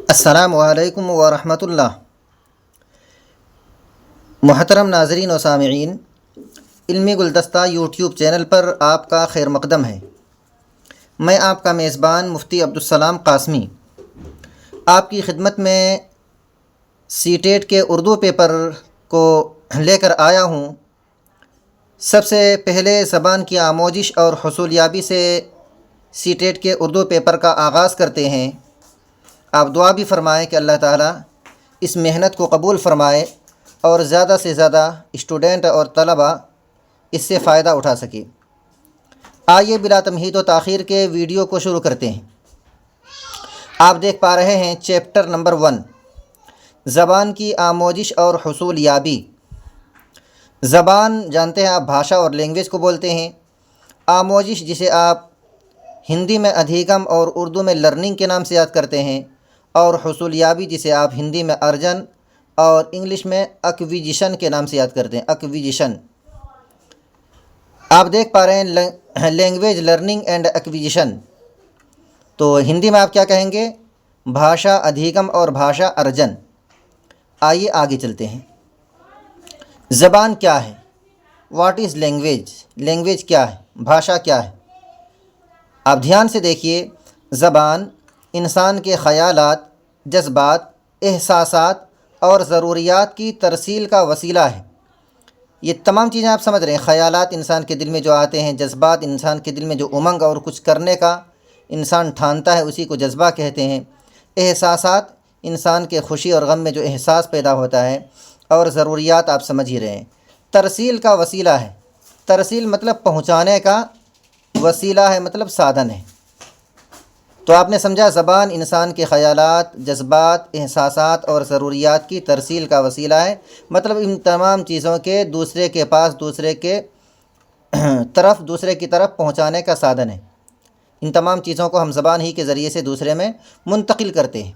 السلام علیکم ورحمۃ اللہ۔ محترم ناظرین و سامعین، علمی گلدستہ یوٹیوب چینل پر آپ کا خیر مقدم ہے۔ میں آپ کا میزبان مفتی عبدالسلام قاسمی آپ کی خدمت میں سی ٹیٹ کے اردو پیپر کو لے کر آیا ہوں۔ سب سے پہلے زبان کی آموزش اور حصولیابی سے سی ٹیٹ کے اردو پیپر کا آغاز کرتے ہیں۔ آپ دعا بھی فرمائیں کہ اللہ تعالیٰ اس محنت کو قبول فرمائے اور زیادہ سے زیادہ اسٹوڈنٹ اور طلبہ اس سے فائدہ اٹھا سکے۔ آئیے بلا تمہید و تاخیر کے ویڈیو کو شروع کرتے ہیں۔ آپ دیکھ پا رہے ہیں چیپٹر نمبر 1، زبان کی آموزش اور حصولیابی۔ زبان جانتے ہیں آپ بھاشا اور لینگویج کو بولتے ہیں۔ آموزش جسے آپ ہندی میں ادھیگم اور اردو میں لرننگ کے نام سے یاد کرتے ہیں، اور حصولیابی جسے آپ ہندی میں ارجن اور انگلش میں ایکویزیشن کے نام سے یاد کرتے ہیں، ایکویزیشن۔ آپ دیکھ پا رہے ہیں لینگویج لرننگ اینڈ ایکویزیشن، تو ہندی میں آپ کیا کہیں گے؟ بھاشا ادھیگم اور بھاشا ارجن۔ آئیے آگے چلتے ہیں۔ زبان کیا ہے؟ What is language? لینگویج کیا ہے؟ بھاشا کیا ہے؟ آپ دھیان سے دیکھیے، زبان انسان کے خیالات، جذبات، احساسات اور ضروریات کی ترسیل کا وسیلہ ہے۔ یہ تمام چیزیں آپ سمجھ رہے ہیں۔ خیالات انسان کے دل میں جو آتے ہیں، جذبات انسان کے دل میں جو امنگ اور کچھ کرنے کا انسان ٹھانتا ہے اسی کو جذبہ کہتے ہیں۔ احساسات انسان کے خوشی اور غم میں جو احساس پیدا ہوتا ہے، اور ضروریات آپ سمجھ ہی رہے ہیں۔ ترسیل کا وسیلہ ہے۔ ترسیل مطلب پہنچانے کا، وسیلہ ہے مطلب سادھن ہے۔ تو آپ نے سمجھا، زبان انسان کے خیالات، جذبات، احساسات اور ضروریات کی ترسیل کا وسیلہ ہے، مطلب ان تمام چیزوں کے دوسرے کے پاس، دوسرے کی طرف پہنچانے کا سادھن ہے۔ ان تمام چیزوں کو ہم زبان ہی کے ذریعے سے دوسرے میں منتقل کرتے ہیں۔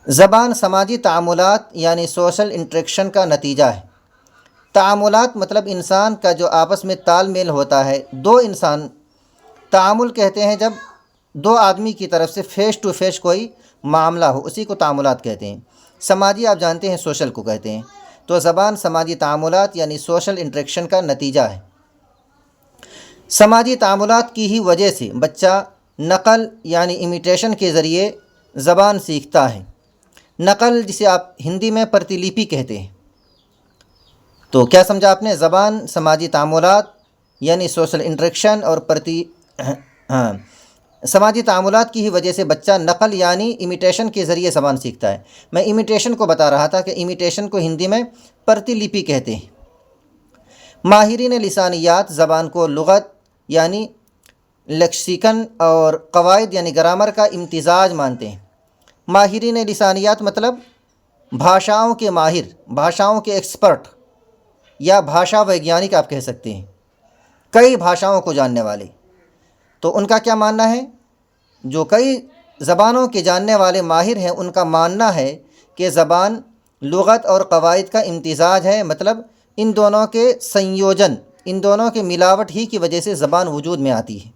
زبان سماجی تعاملات یعنی سوشل انٹریکشن کا نتیجہ ہے۔ تعاملات مطلب انسان کا جو آپس میں تال میل ہوتا ہے، دو انسان، تعامل کہتے ہیں جب دو آدمی کی طرف سے فیس ٹو فیس کوئی معاملہ ہو، اسی کو تعاملات کہتے ہیں۔ سماجی آپ جانتے ہیں سوشل کو کہتے ہیں۔ تو زبان سماجی تعاملات یعنی سوشل انٹریکشن کا نتیجہ ہے۔ سماجی تعاملات کی ہی وجہ سے بچہ نقل یعنی امیٹیشن کے ذریعے زبان سیکھتا ہے۔ نقل جسے آپ ہندی میں پرتیلیپی کہتے ہیں۔ تو کیا سمجھا آپ نے؟ زبان سماجی تعاملات یعنی سوشل انٹریکشن اور سماجی تعاملات کی ہی وجہ سے بچہ نقل یعنی امیٹیشن کے ذریعے زبان سیکھتا ہے۔ میں امیٹیشن کو بتا رہا تھا کہ امیٹیشن کو ہندی میں پرتیلیپی کہتے ہیں۔ ماہرین لسانیات زبان کو لغت یعنی لیکسیکن اور قواعد یعنی گرامر کا امتزاج مانتے ہیں۔ ماہرین لسانیات مطلب بھاشاؤں کے ماہر، بھاشاؤں کے ایکسپرٹ یا بھاشا ویگیانک آپ کہہ سکتے ہیں، کئی بھاشاؤں کو جاننے والے۔ تو ان کا کیا ماننا ہے؟ جو کئی زبانوں کے جاننے والے ماہر ہیں، ان کا ماننا ہے کہ زبان لغت اور قواعد کا امتزاج ہے، مطلب ان دونوں کے سنیوجن، ان دونوں کے ملاوٹ ہی کی وجہ سے زبان وجود میں آتی ہے۔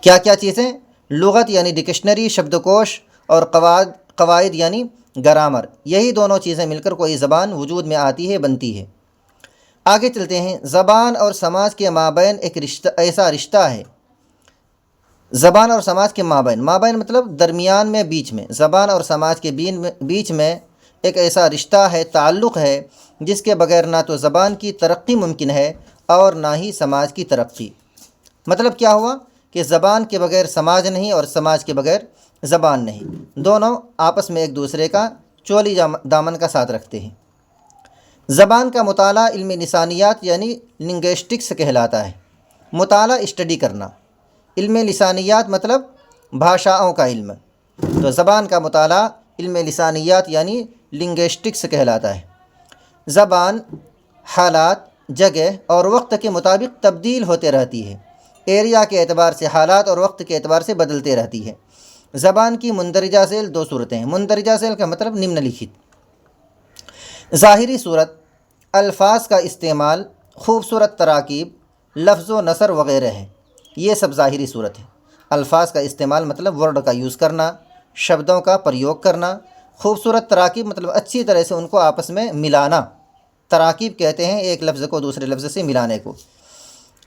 کیا کیا چیزیں؟ لغت یعنی ڈکشنری، شبدکوش، اور قواعد یعنی گرامر۔ یہی دونوں چیزیں مل کر کوئی زبان وجود میں آتی ہے، بنتی ہے۔ آگے چلتے ہیں۔ زبان اور سماج کے مابین ایک ایسا رشتہ ہے۔ زبان اور سماج کے مابین مطلب درمیان میں، بیچ میں، زبان اور سماج کے بیچ میں ایک ایسا رشتہ ہے، تعلق ہے، جس کے بغیر نہ تو زبان کی ترقی ممکن ہے اور نہ ہی سماج کی ترقی۔ مطلب کیا ہوا کہ زبان کے بغیر سماج نہیں اور سماج کے بغیر زبان نہیں، دونوں آپس میں ایک دوسرے کا چولی دامن کا ساتھ رکھتے ہیں۔ زبان کا مطالعہ علم لسانیات یعنی لنگوسٹکس کہلاتا ہے۔ مطالعہ اسٹڈی کرنا۔ علم لسانیات مطلب بھاشاؤں کا علم، تو زبان کا مطالعہ علم لسانیات یعنی لنگوسٹکس کہلاتا ہے۔ زبان حالات، جگہ اور وقت کے مطابق تبدیل ہوتے رہتی ہے۔ ایریا کے اعتبار سے، حالات اور وقت کے اعتبار سے بدلتے رہتی ہے۔ زبان کی مندرجہ ذیل دو صورتیں ہیں۔ مندرجہ ذیل کا مطلب نمن لکھت۔ ظاہری صورت، الفاظ کا استعمال، خوبصورت تراکیب، لفظ و نثر وغیرہ ہے، یہ سب ظاہری صورت ہے۔ الفاظ کا استعمال مطلب ورڈ کا یوز کرنا، شبدوں کا پریوگ کرنا، خوبصورت تراکیب مطلب اچھی طرح سے ان کو آپس میں ملانا، تراکیب کہتے ہیں ایک لفظ کو دوسرے لفظ سے ملانے کو،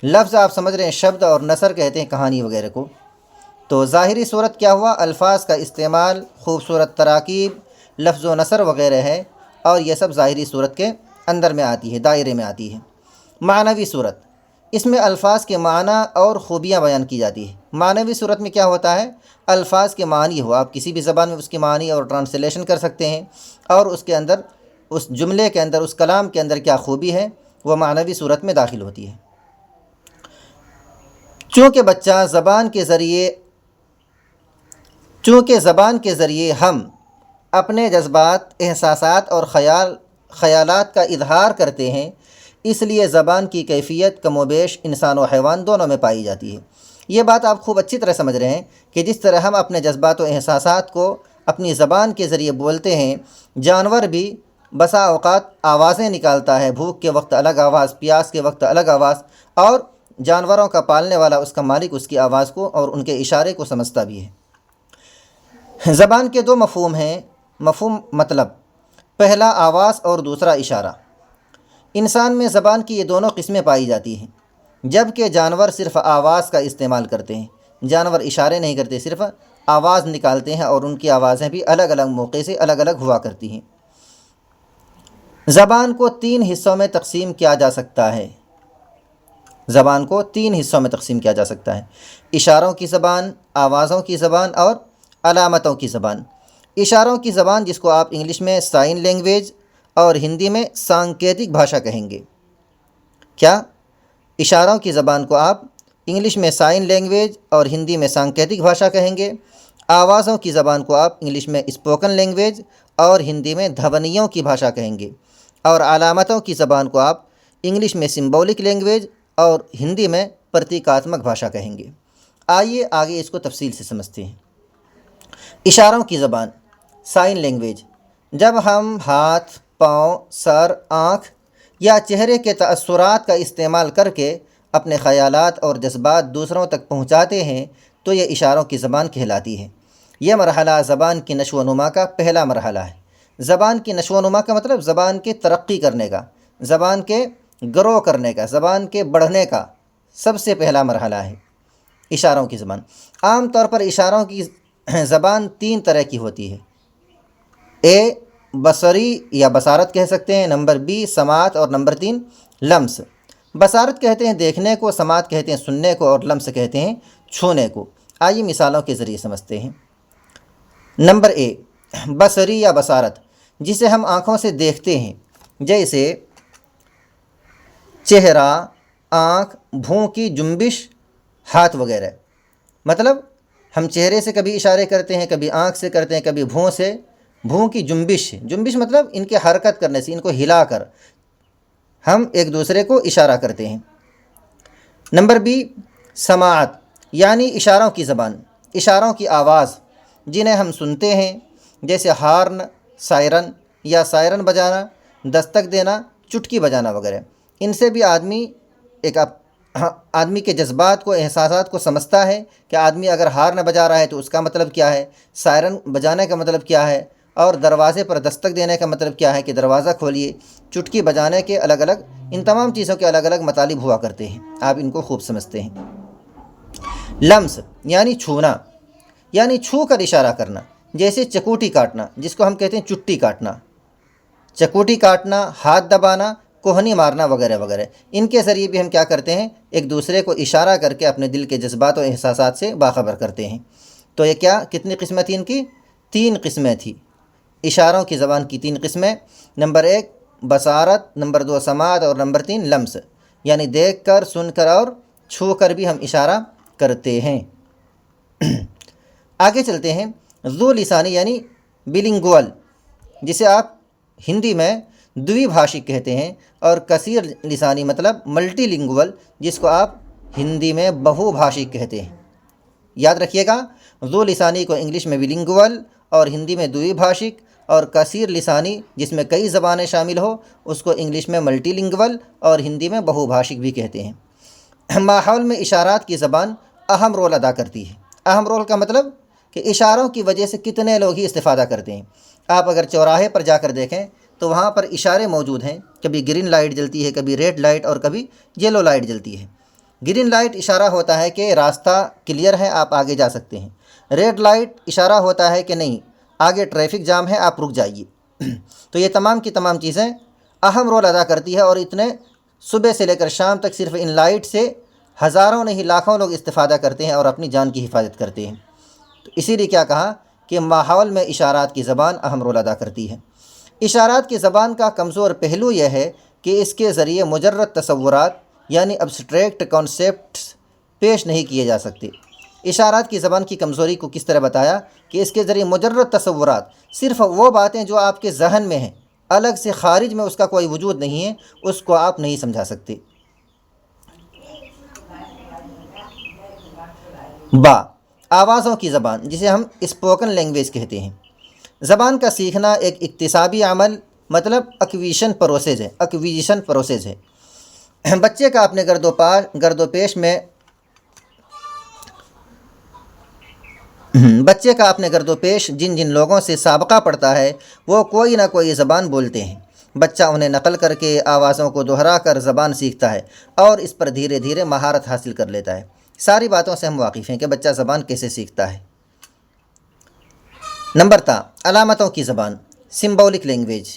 لفظ آپ سمجھ رہے ہیں شبد، اور نثر کہتے ہیں کہانی وغیرہ کو۔ تو ظاہری صورت کیا ہوا؟ الفاظ کا استعمال، خوبصورت تراکیب، لفظ و نثر وغیرہ ہے، اور یہ سب ظاہری صورت کے اندر میں آتی ہے، دائرے میں آتی ہے۔ معنوی صورت، اس میں الفاظ کے معنی اور خوبیاں بیان کی جاتی ہے۔ معنوی صورت میں کیا ہوتا ہے؟ الفاظ کے معنی ہو، آپ کسی بھی زبان میں اس کے معنی اور ٹرانسلیشن کر سکتے ہیں، اور اس کے اندر، اس جملے کے اندر، اس کلام کے اندر کیا خوبی ہے، وہ معنوی صورت میں داخل ہوتی ہے۔ چونکہ زبان کے ذریعے ہم اپنے جذبات، احساسات اور خیالات کا اظہار کرتے ہیں، اس لیے زبان کی کیفیت کم و بیش انسان و حیوان دونوں میں پائی جاتی ہے۔ یہ بات آپ خوب اچھی طرح سمجھ رہے ہیں کہ جس طرح ہم اپنے جذبات و احساسات کو اپنی زبان کے ذریعے بولتے ہیں، جانور بھی بسا اوقات آوازیں نکالتا ہے، بھوک کے وقت الگ آواز، پیاس کے وقت الگ آواز، اور جانوروں کا پالنے والا، اس کا مالک، اس کی آواز کو اور ان کے اشارے کو سمجھتا بھی ہے۔ زبان کے دو مفہوم ہیں، مفہوم مطلب، پہلا آواز اور دوسرا اشارہ۔ انسان میں زبان کی یہ دونوں قسمیں پائی جاتی ہیں، جبکہ جانور صرف آواز کا استعمال کرتے ہیں، جانور اشارے نہیں کرتے، صرف آواز نکالتے ہیں، اور ان کی آوازیں بھی الگ الگ موقع سے الگ الگ ہوا کرتی ہیں۔ زبان کو 3 حصوں میں تقسیم کیا جا سکتا ہے، زبان کو 3 حصوں میں تقسیم کیا جا سکتا ہے: اشاروں کی زبان، آوازوں کی زبان اور علامتوں کی زبان۔ اشاروں کی زبان، جس کو آپ انگلش میں سائن لینگویج اور ہندی میں سانکیتک بھاشا کہیں گے۔ کیا؟ اشاروں کی زبان کو آپ انگلش میں سائن لینگویج اور ہندی میں سانکیتک بھاشا کہیں گے۔ آوازوں کی زبان کو آپ انگلش میں اسپوکن لینگویج اور ہندی میں دھونیوں کی بھاشا کہیں گے۔ اور علامتوں کی زبان کو آپ انگلش میں سمبولک لینگویج اور ہندی میں پرتیکاتمک بھاشا کہیں گے۔ آئیے آگے اس کو تفصیل سے سمجھتے ہیں۔ اشاروں کی زبان، سائن لینگویج، جب ہم ہاتھ، پاؤں، سر، آنکھ یا چہرے کے تأثرات کا استعمال کر کے اپنے خیالات اور جذبات دوسروں تک پہنچاتے ہیں تو یہ اشاروں کی زبان کہلاتی ہے۔ یہ مرحلہ زبان کی نشو و نما کا پہلا مرحلہ ہے۔ زبان کی نشو و نما کا مطلب زبان کے ترقی کرنے کا، زبان کے گرو کرنے کا، زبان کے بڑھنے کا سب سے پہلا مرحلہ ہے اشاروں کی زبان۔ عام طور پر اشاروں کی زبان 3 طرح کی ہوتی ہے: اے بصری یا بصارت کہہ سکتے ہیں، نمبر بی سماعت، اور نمبر 3 لمس۔ بصارت کہتے ہیں دیکھنے کو، سماعت کہتے ہیں سننے کو، اور لمس کہتے ہیں چھونے کو۔ آئیے مثالوں کے ذریعے سمجھتے ہیں۔ نمبر اے، بصری یا بصارت، جسے ہم آنکھوں سے دیکھتے ہیں، جیسے چہرہ، آنکھ، بھوں کی جنبش، ہاتھ وغیرہ۔ مطلب ہم چہرے سے کبھی اشارے کرتے ہیں، کبھی آنکھ سے کرتے ہیں، کبھی بھوں سے۔ بھوں کی جنبش، جنبش مطلب ان کے حرکت کرنے سے، ان کو ہلا کر ہم ایک دوسرے کو اشارہ کرتے ہیں۔ نمبر بی سماعت، یعنی اشاروں کی زبان، اشاروں کی آواز جنہیں ہم سنتے ہیں، جیسے ہارن، سائرن یا سائرن بجانا، دستک دینا، چٹکی بجانا وغیرہ۔ ان سے بھی آدمی کے جذبات کو، احساسات کو سمجھتا ہے کہ آدمی اگر ہارن بجا رہا ہے تو اس کا مطلب کیا ہے، سائرن بجانے کا مطلب کیا ہے، اور دروازے پر دستک دینے کا مطلب کیا ہے کہ دروازہ کھولیے۔ چٹکی بجانے کے الگ الگ، ان تمام چیزوں کے الگ الگ مطالب ہوا کرتے ہیں، آپ ان کو خوب سمجھتے ہیں۔ لمس یعنی چھونا، یعنی چھو کر اشارہ کرنا، جیسے چکوٹی کاٹنا، جس کو ہم کہتے ہیں چٹی کاٹنا، چکوٹی کاٹنا، ہاتھ دبانا، کوہنی مارنا وغیرہ وغیرہ۔ ان کے ذریعے بھی ہم کیا کرتے ہیں، ایک دوسرے کو اشارہ کر کے اپنے دل کے جذبات و احساسات سے باخبر کرتے ہیں۔ تو یہ کیا، کتنی قسمیں تھیں ان کی؟ 3 قسمیں تھیں۔ اشاروں کی زبان کی 3 قسمیں: نمبر 1 بصارت، نمبر 2 سماعت، اور نمبر 3 لمس، یعنی دیکھ کر، سن کر اور چھو کر بھی ہم اشارہ کرتے ہیں۔ آگے چلتے ہیں۔ ذو لسانی یعنی بلنگول، جسے آپ ہندی میں دوی بھاشک کہتے ہیں، اور کثیر لسانی مطلب ملٹی لنگول، جس کو آپ ہندی میں بہو بھاشک کہتے ہیں۔ یاد رکھیے گا، ذو لسانی کو انگلش میں بلنگول اور ہندی میں دوی بھاشک، اور کثیر لسانی جس میں کئی زبانیں شامل ہو اس کو انگلش میں ملٹی لنگول اور ہندی میں بہو بھاشک بھی کہتے ہیں۔ ماحول میں اشارات کی زبان اہم رول ادا کرتی ہے۔ اہم رول کا مطلب کہ اشاروں کی وجہ سے کتنے لوگ ہی استفادہ کرتے ہیں۔ آپ اگر چوراہے پر جا کر دیکھیں تو وہاں پر اشارے موجود ہیں، کبھی گرین لائٹ جلتی ہے، کبھی ریڈ لائٹ اور کبھی یلو لائٹ جلتی ہے۔ گرین لائٹ اشارہ ہوتا ہے کہ راستہ کلیئر ہے، آپ آگے جا سکتے ہیں۔ ریڈ لائٹ اشارہ ہوتا ہے کہ نہیں، آگے ٹریفک جام ہے، آپ رک جائیے۔ تو یہ تمام کی تمام چیزیں اہم رول ادا کرتی ہے، اور اتنے صبح سے لے کر شام تک صرف ان لائٹ سے ہزاروں نہیں لاکھوں لوگ استفادہ کرتے ہیں اور اپنی جان کی حفاظت کرتے ہیں۔ تو اسی لیے کیا کہا کہ ماحول میں اشارات کی زبان اہم رول ادا کرتی ہے۔ اشارات کی زبان کا کمزور پہلو یہ ہے کہ اس کے ذریعے مجرد تصورات یعنی ابسٹریکٹ کانسیپٹس پیش نہیں کیے جا سکتے۔ اشارات کی زبان کی کمزوری کو کس طرح بتایا کہ اس کے ذریعے مجرد تصورات، صرف وہ باتیں جو آپ کے ذہن میں ہیں، الگ سے خارج میں اس کا کوئی وجود نہیں ہے، اس کو آپ نہیں سمجھا سکتے۔ با، آوازوں کی زبان، جسے ہم اسپوکن لینگویج کہتے ہیں۔ زبان کا سیکھنا ایک اکتسابی عمل مطلب ایکویزیشن پروسیس ہے۔ بچے کا اپنے گرد و پیش میں بچے کا اپنے گرد و پیش جن جن لوگوں سے سابقہ پڑتا ہے وہ کوئی نہ کوئی زبان بولتے ہیں۔ بچہ انہیں نقل کر کے آوازوں کو دہرا کر زبان سیکھتا ہے اور اس پر دھیرے دھیرے مہارت حاصل کر لیتا ہے۔ ساری باتوں سے ہم واقف ہیں کہ بچہ زبان کیسے سیکھتا ہے۔ نمبر تا، علامتوں کی زبان، سمبولک لینگویج۔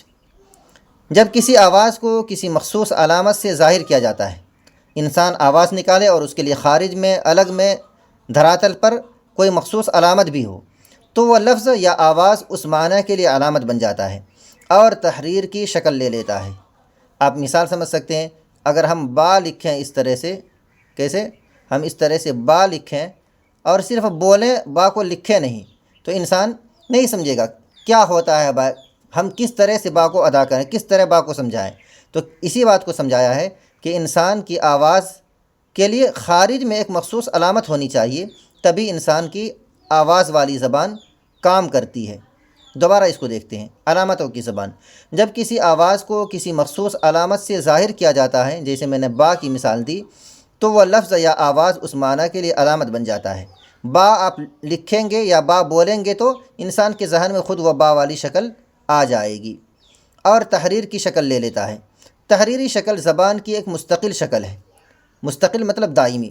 جب کسی آواز کو کسی مخصوص علامت سے ظاہر کیا جاتا ہے، انسان آواز نکالے اور اس کے لیے خارج میں الگ میں دھراتل پر کوئی مخصوص علامت بھی ہو، تو وہ لفظ یا آواز اس معنی کے لیے علامت بن جاتا ہے اور تحریر کی شکل لے لیتا ہے۔ آپ مثال سمجھ سکتے ہیں، اگر ہم با لکھیں اس طرح سے، کیسے ہم اس طرح سے با لکھیں اور صرف بولیں، با کو لکھیں نہیں، تو انسان نہیں سمجھے گا کیا ہوتا ہے با، ہم کس طرح سے با کو ادا کریں، کس طرح با کو سمجھائیں۔ تو اسی بات کو سمجھایا ہے کہ انسان کی آواز کے لیے خارج میں ایک مخصوص علامت ہونی چاہیے، تبھی انسان کی آواز والی زبان کام کرتی ہے۔ دوبارہ اس کو دیکھتے ہیں، علامتوں کی زبان۔ جب کسی آواز کو کسی مخصوص علامت سے ظاہر کیا جاتا ہے، جیسے میں نے با کی مثال دی، تو وہ لفظ یا آواز اس معنی کے لیے علامت بن جاتا ہے۔ با آپ لکھیں گے یا با بولیں گے تو انسان کے ذہن میں خود وہ با والی شکل آ جائے گی اور تحریر کی شکل لے لیتا ہے۔ تحریری شکل زبان کی ایک مستقل شکل ہے۔ مستقل مطلب دائمی،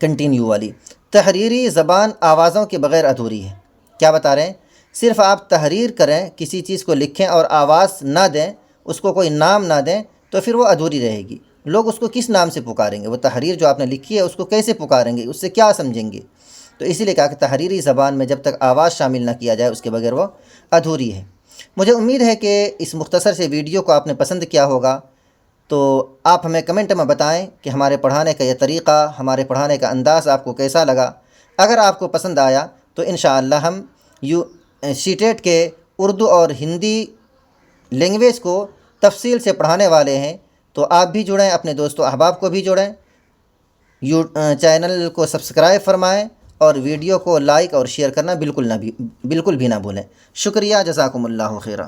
کنٹینیو والی۔ تحریری زبان آوازوں کے بغیر ادھوری ہے۔ کیا بتا رہے ہیں؟ صرف آپ تحریر کریں، کسی چیز کو لکھیں اور آواز نہ دیں، اس کو کوئی نام نہ دیں، تو پھر وہ ادھوری رہے گی۔ لوگ اس کو کس نام سے پکاریں گے؟ وہ تحریر جو آپ نے لکھی ہے اس کو کیسے پکاریں گے؟ اس سے کیا سمجھیں گے؟ تو اسی لیے کہا کہ تحریری زبان میں جب تک آواز شامل نہ کیا جائے اس کے بغیر وہ ادھوری ہے۔ مجھے امید ہے کہ اس مختصر سے ویڈیو کو آپ نے پسند کیا ہوگا، تو آپ ہمیں کمنٹ میں بتائیں کہ ہمارے پڑھانے کا یہ طریقہ، ہمارے پڑھانے کا انداز آپ کو کیسا لگا۔ اگر آپ کو پسند آیا تو انشاءاللہ ہم سی-ٹیٹ کے اردو اور ہندی لینگویج کو تفصیل سے پڑھانے والے ہیں، تو آپ بھی جڑیں، اپنے دوست و احباب کو بھی جوڑیں، چینل کو سبسکرائب فرمائیں اور ویڈیو کو لائک اور شیئر کرنا بالکل بھی نہ بھولیں۔ شکریہ، جزاکم اللہ خیرہ۔